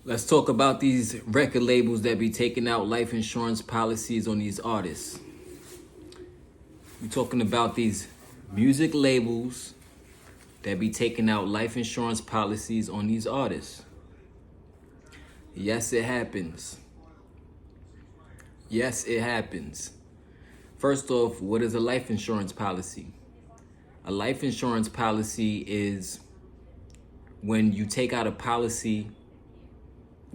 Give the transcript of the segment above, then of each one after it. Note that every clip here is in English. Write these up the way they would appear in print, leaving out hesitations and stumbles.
Let's talk about these record labels that be taking out life insurance policies on these artists. We're talking about these music labels that be taking out life insurance policies on these artists. Yes, it happens. Yes, it happens. First off, what is a life insurance policy? A life insurance policy is when you take out a policy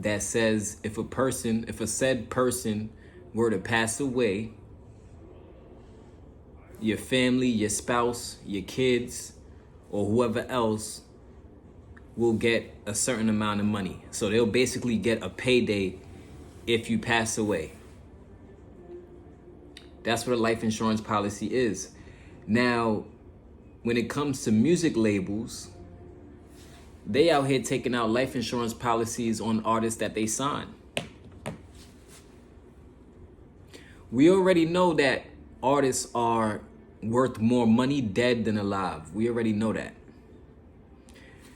that says if a said person were to pass away, your family, your spouse, your kids, or whoever else will get a certain amount of money. So they'll basically get a payday if you pass away. That's what a life insurance policy is. Now, when it comes to music labels, they out here taking out life insurance policies on artists that they sign. We already know that artists are worth more money dead than alive. We already know that.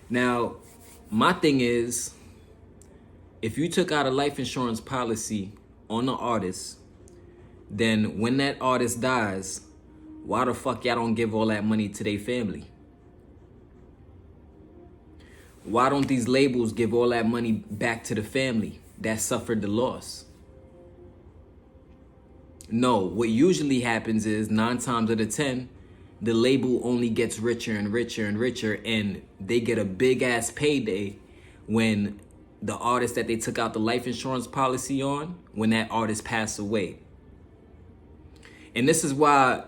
Now, my thing is, if you took out a life insurance policy on the artist, then when that artist dies, why the fuck y'all don't give all that money to their family? Why don't these labels give all that money back to the family that suffered the loss? No, what usually happens is 9 times out of 10, the label only gets richer and richer and richer, and they get a big ass payday when the artist that they took out the life insurance policy on, when that artist passed away. And this is why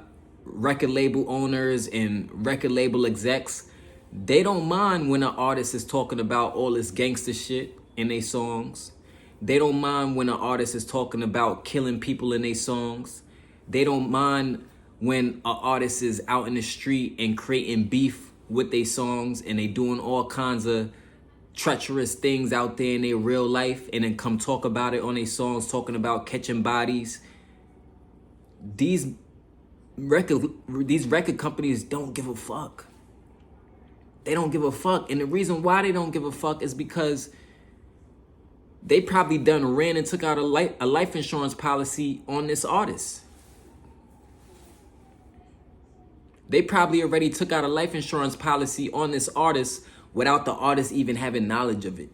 record label owners and record label execs, they don't mind when an artist is talking about all this gangster shit in their songs. They don't mind when an artist is talking about killing people in their songs. They don't mind when an artist is out in the street and creating beef with their songs and they doing all kinds of treacherous things out there in their real life and then come talk about it on their songs, talking about catching bodies. These record companies don't give a fuck. They don't give a fuck. And the reason why they don't give a fuck is because they probably ran and took out a life insurance policy on this artist. They probably already took out a life insurance policy on this artist without the artist even having knowledge of it.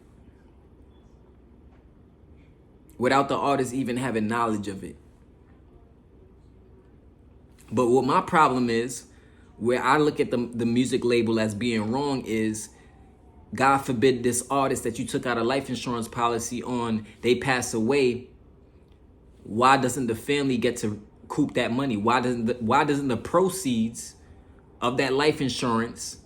Without the artist even having knowledge of it. But what my problem is, where I look at the music label as being wrong is, God forbid this artist that you took out a life insurance policy on, they pass away. Why doesn't the family get to recoup that money? Why doesn't the proceeds of that life insurance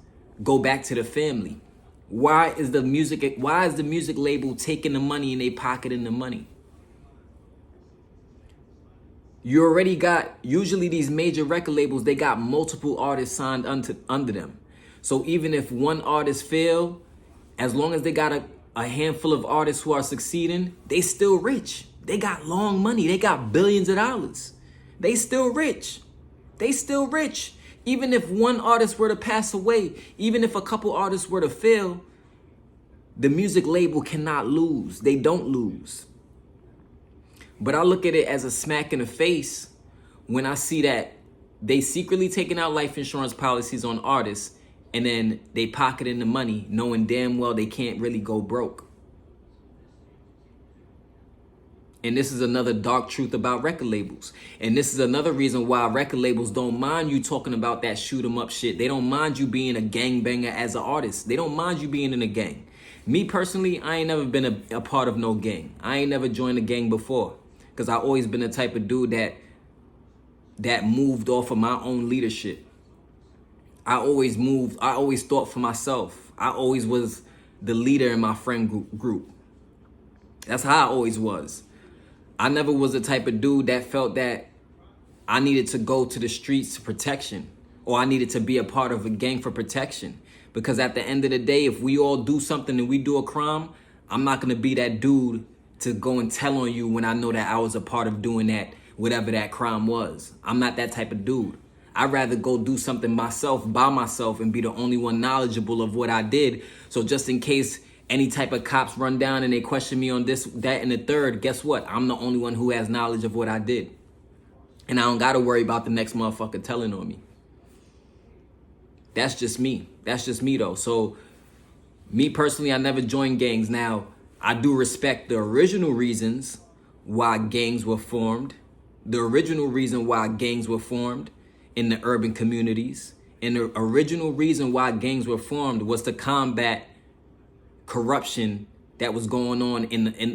go back to the family? Why is the music label taking the money and they pocketing the money? You already got, usually these major record labels, they got multiple artists signed under them. So even if one artist fail, as long as they got a handful of artists who are succeeding, they still rich. They got long money. They got billions of dollars. They still rich. They still rich. Even if one artist were to pass away, even if a couple artists were to fail, the music label cannot lose. They don't lose. But I look at it as a smack in the face when I see that they secretly taking out life insurance policies on artists and then they pocketing the money knowing damn well they can't really go broke. And this is another dark truth about record labels. And this is another reason why record labels don't mind you talking about that shoot 'em up shit. They don't mind you being a gangbanger as an artist. They don't mind you being in a gang. Me personally, I ain't never been a part of no gang. I ain't never joined a gang before. Because I always been the type of dude that moved off of my own leadership. I always thought for myself. I always was the leader in my friend group. That's how I always was. I never was the type of dude that felt that I needed to go to the streets for protection or I needed to be a part of a gang for protection. Because at the end of the day, if we all do something and we do a crime, I'm not going to be that dude to go and tell on you when I know that I was a part of doing that, whatever that crime was. I'm not that type of dude. I'd rather go do something myself, by myself, and be the only one knowledgeable of what I did. So just in case any type of cops run down and they question me on this, that, and the third, guess what? I'm the only one who has knowledge of what I did. And I don't got to worry about the next motherfucker telling on me. That's just me. That's just me, though. So, me personally, I never joined gangs. Now, I do respect the original reasons why gangs were formed. The original reason why gangs were formed in the urban communities. And the original reason why gangs were formed was to combat corruption that was going on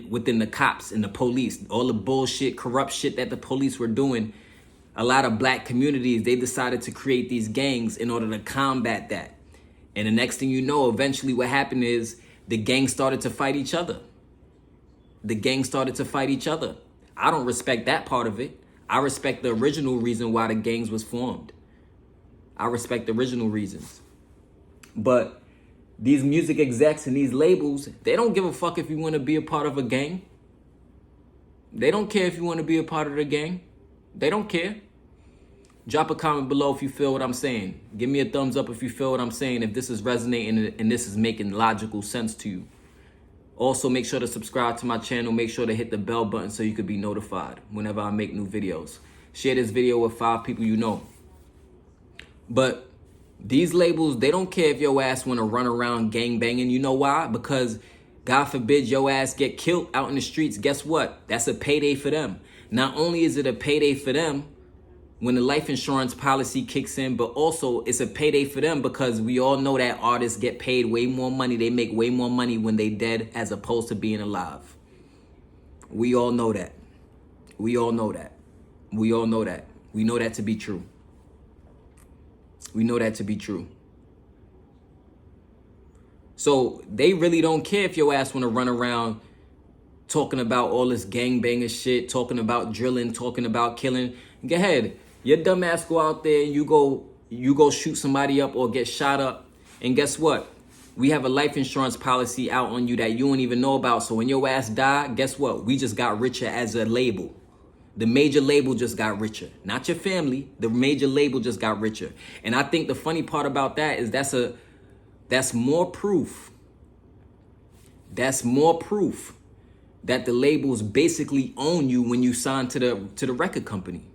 within the cops and the police. All the bullshit, corrupt shit that the police were doing. A lot of black communities, they decided to create these gangs in order to combat that. And the next thing you know, eventually what happened is the gangs started to fight each other. The gangs started to fight each other. I don't respect that part of it. I respect the original reason why the gangs was formed. I respect the original reasons. But these music execs and these labels, they don't give a fuck if you want to be a part of a gang. They don't care if you want to be a part of the gang. They don't care. Drop a comment below if you feel what I'm saying. Give me a thumbs up if you feel what I'm saying, if this is resonating and this is making logical sense to you. Also, make sure to subscribe to my channel. Make sure to hit the bell button so you can be notified whenever I make new videos. Share this video with 5 people you know. But these labels, they don't care if your ass want to run around gang banging. You know why? Because God forbid your ass get killed out in the streets. Guess what? That's a payday for them. Not only is it a payday for them when the life insurance policy kicks in, but also it's a payday for them because we all know that artists get paid way more money. They make way more money when they dead as opposed to being alive. We all know that. We all know that. We all know that. We know that to be true. We know that to be true. So they really don't care if your ass want to run around talking about all this gangbanger shit, talking about drilling, talking about killing. Go ahead. Your dumb ass go out there and you go shoot somebody up or get shot up. And guess what? We have a life insurance policy out on you that you don't even know about. So when your ass die, guess what? We just got richer as a label. The major label just got richer. Not your family. The major label just got richer. And I think the funny part about that is that's more proof. That's more proof that the labels basically own you when you sign to the record company.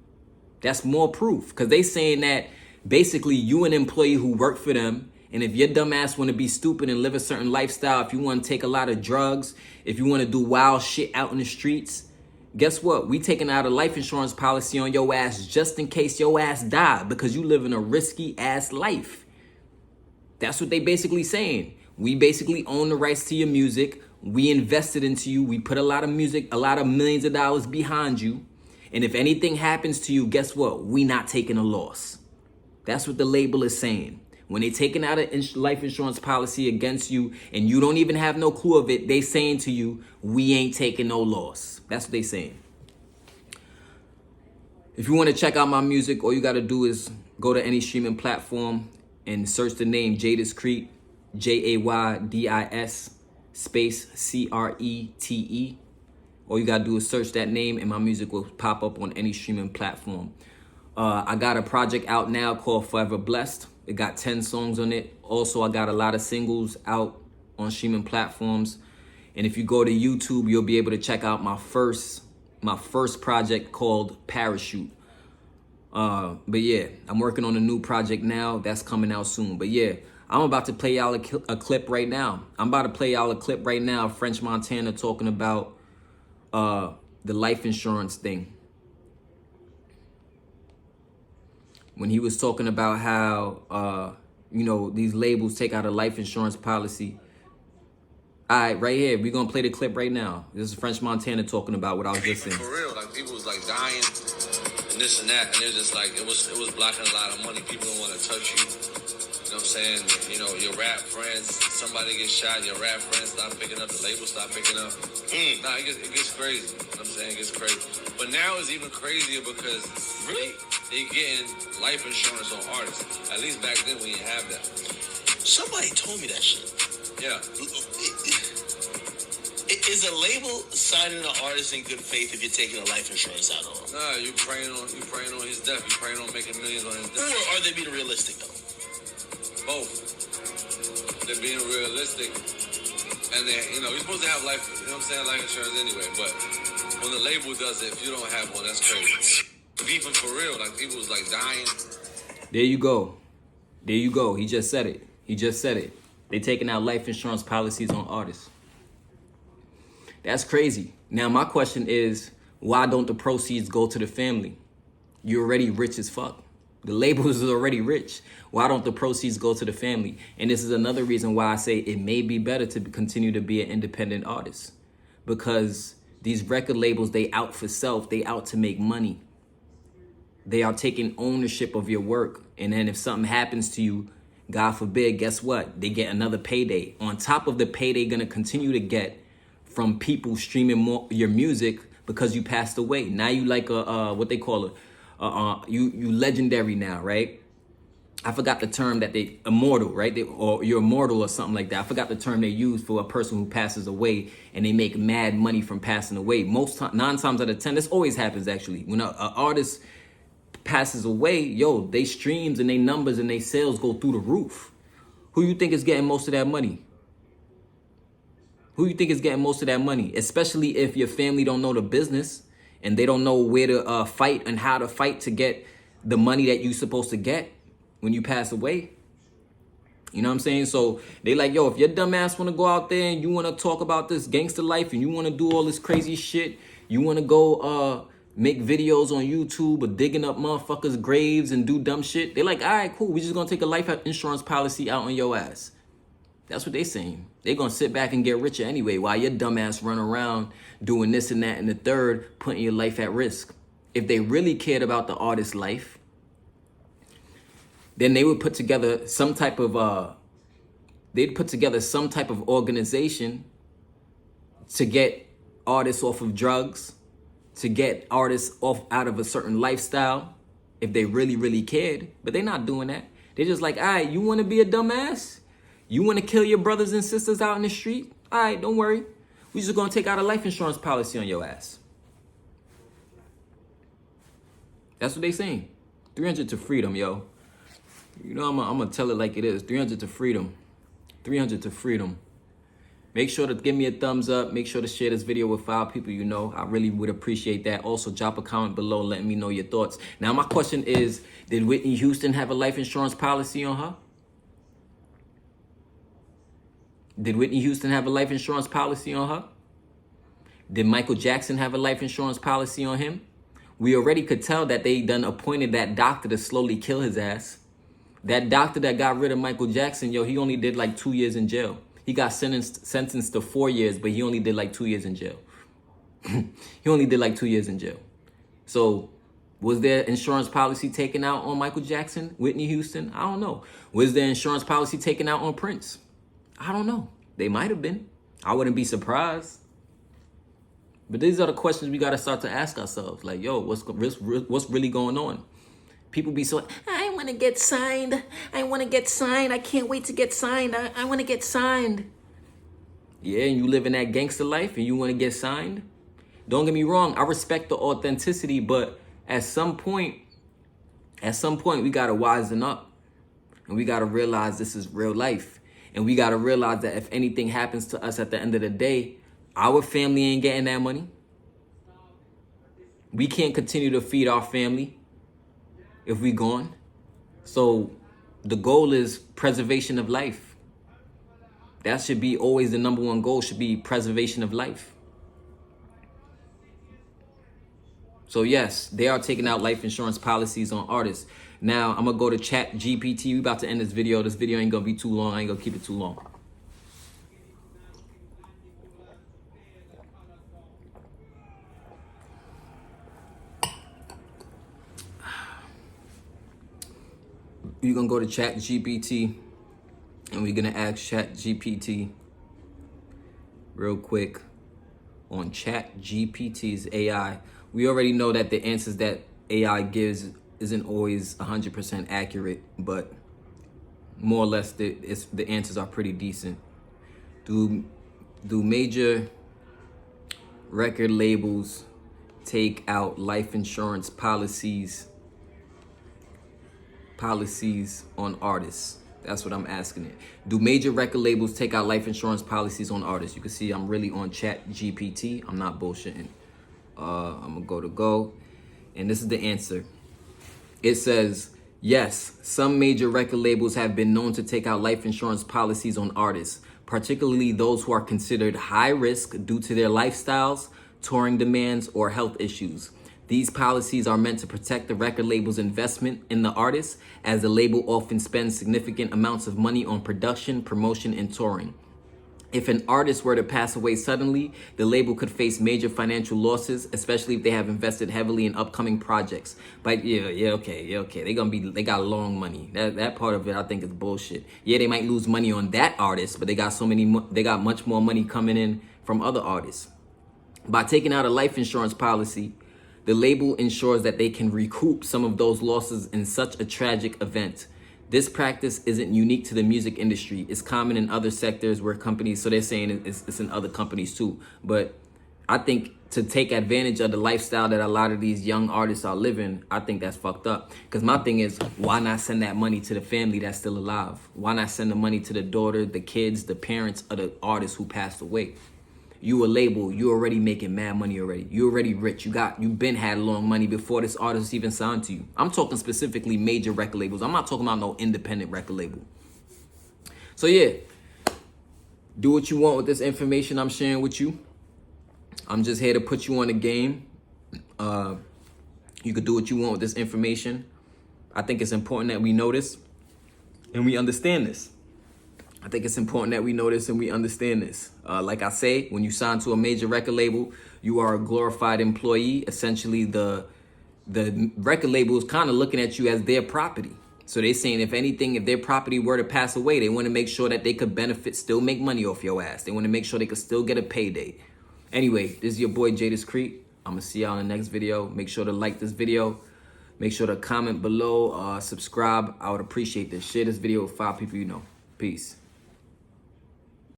That's more proof. Because they saying that basically you an employee who work for them. And if your dumb ass want to be stupid and live a certain lifestyle, if you want to take a lot of drugs, if you want to do wild shit out in the streets, guess what? We taking out a life insurance policy on your ass just in case your ass die because you live in a risky ass life. That's what they basically saying. We basically own the rights to your music. We invested into you. We put a lot of music, a lot of millions of dollars behind you. And if anything happens to you, guess what? We not taking a loss. That's what the label is saying. When they taking out a life insurance policy against you and you don't even have no clue of it, they saying to you, we ain't taking no loss. That's what they saying. If you want to check out my music, all you got to do is go to any streaming platform and search the name Jadis Crete, Jaydis space Crete. All you got to do is search that name and my music will pop up on any streaming platform. I got a project out now called Forever Blessed. It got 10 songs on it. Also, I got a lot of singles out on streaming platforms. And if you go to YouTube, you'll be able to check out my first project called Parachute. But yeah, I'm working on a new project now that's coming out soon. But yeah, I'm about to play y'all a clip right now. French Montana talking about the life insurance thing. When he was talking about how, these labels take out a life insurance policy. All right, right here. We're going to play the clip right now. This is French Montana talking about what I was just saying. For real, like people was like dying and this and that. And it was just like, it was blocking a lot of money. People don't want to touch you. You know what I'm saying? You know, your rap friends, somebody gets shot, your rap friends stop picking up, the label stop picking up. Nah, it gets crazy. You know what I'm saying? It gets crazy. But now it's even crazier because they getting life insurance on artists. At least back then we didn't have that. Somebody told me that shit. Yeah. Is a label signing an artist in good faith if you're taking a life insurance out on him? Nah, you praying on his death. You praying on making millions on his death. Or are they being realistic though? Both. They're being realistic. And then, you know, you're supposed to have life, you know what I'm saying, life insurance anyway. But when the label does it, if you don't have one, that's crazy. Beefing for real, like people was like dying. There you go. There you go. He just said it. He just said it. They taking out life insurance policies on artists. That's crazy. Now, my question is, why don't the proceeds go to the family? You're already rich as fuck. The labels is already rich. Why don't the proceeds go to the family? And this is another reason why I say it may be better to continue to be an independent artist. Because these record labels, they out for self. They out to make money. They are taking ownership of your work. And then if something happens to you, God forbid, guess what? They get another payday. On top of the payday gonna continue to get from people streaming more your music because you passed away. Now you like what they call it, you legendary now, right? I forgot the term that they immortal, right? Or you're immortal or something like that. I forgot the term they use for a person who passes away and they make mad money from passing away. 9 times out of 10, this always happens actually. When an artist passes away, yo, they streams and they numbers and they sales go through the roof. Who you think is getting most of that money? Who you think is getting most of that money? Especially if your family don't know the business and they don't know where to fight and how to fight to get the money that you're supposed to get when you pass away. You know what I'm saying? So they like, yo, if your dumb ass want to go out there and you want to talk about this gangster life and you want to do all this crazy shit, you want to go make videos on YouTube or digging up motherfuckers' graves and do dumb shit. They're like, all right, cool. We just going to take a life insurance policy out on your ass. That's what they saying. They're going to sit back and get richer anyway while your dumb ass run around doing this and that and the third, putting your life at risk. If they really cared about the artist's life, then they would put together some type of organization to get artists off of drugs, to get artists out of a certain lifestyle if they really, really cared. But they're not doing that. They're just like, all right, you want to be a dumbass? You want to kill your brothers and sisters out in the street? All right, don't worry. We just going to take out a life insurance policy on your ass. That's what they saying. 300 to freedom, yo. You know, I'm going to tell it like it is. 300 to freedom. 300 to freedom. Make sure to give me a thumbs up. Make sure to share this video with 5 people you know. I really would appreciate that. Also, drop a comment below letting me know your thoughts. Now, my question is, did Whitney Houston have a life insurance policy on her? Did Whitney Houston have a life insurance policy on her? Did Michael Jackson have a life insurance policy on him? We already could tell that they done appointed that doctor to slowly kill his ass. That doctor that got rid of Michael Jackson, yo, he only did like 2 years in jail. He got sentenced to 4 years, but he only did like 2 years in jail. He only did like 2 years in jail. So was there insurance policy taken out on Michael Jackson, Whitney Houston? I don't know. Was there insurance policy taken out on Prince? I don't know. They might have been. I wouldn't be surprised. But these are the questions we got to start to ask ourselves. Like, yo, what's really going on? People be so, I want to get signed. I want to get signed. I can't wait to get signed. I want to get signed. Yeah, and you live in that gangster life and you want to get signed? Don't get me wrong. I respect the authenticity, but at some point, we got to wisen up. And we got to realize this is real life. And we got to realize that if anything happens to us at the end of the day, our family ain't getting that money. We can't continue to feed our family if we gone. So the goal is preservation of life. That should be always the number one goal, should be preservation of life. So yes, they are taking out life insurance policies on artists. Now I'm gonna go to Chat GPT. We about to end this video. This video ain't gonna be too long. I ain't gonna keep it too long. You're gonna go to Chat GPT and we're gonna ask Chat GPT real quick on Chat GPT's AI. We already know that the answers that AI gives isn't always 100% accurate, but more or less the answers are pretty decent. Do major record labels take out life insurance policies on artists? That's what I'm asking it. Do major record labels take out life insurance policies on artists? You can see I'm really on Chat GPT. I'm not bullshitting. I'm gonna go. And this is the answer. It says, yes, some major record labels have been known to take out life insurance policies on artists, particularly those who are considered high risk due to their lifestyles, touring demands, or health issues. These policies are meant to protect the record label's investment in the artist, as the label often spends significant amounts of money on production, promotion, and touring. If an artist were to pass away suddenly, the label could face major financial losses, especially if they have invested heavily in upcoming projects. But okay. They got long money. That part of it I think is bullshit. Yeah, they might lose money on that artist, but they got much more money coming in from other artists. By taking out a life insurance policy, the label ensures that they can recoup some of those losses in such a tragic event. This practice isn't unique to the music industry. It's common in other sectors where companies, so they're saying it's in other companies too. But I think to take advantage of the lifestyle that a lot of these young artists are living, I think that's fucked up. Because my thing is, why not send that money to the family that's still alive? Why not send the money to the daughter, the kids, the parents of the artist who passed away? You a label, you already making mad money already. You already rich. You been had long money before this artist even signed to you. I'm talking specifically major record labels. I'm not talking about no independent record label. So yeah, do what you want with this information I'm sharing with you. I'm just here to put you on the game. You could do what you want with this information. I think it's important that we know this and we understand this. I think it's important that we know this and we understand this. Like I say, when you sign to a major record label, you are a glorified employee. Essentially, the record label is kind of looking at you as their property. So they're saying, if anything, if their property were to pass away, they want to make sure that they could benefit, still make money off your ass. They want to make sure they could still get a payday. Anyway, this is your boy Jadis Creek. I'm going to see y'all in the next video. Make sure to like this video. Make sure to comment below, subscribe. I would appreciate this. Share this video with 5 people you know. Peace.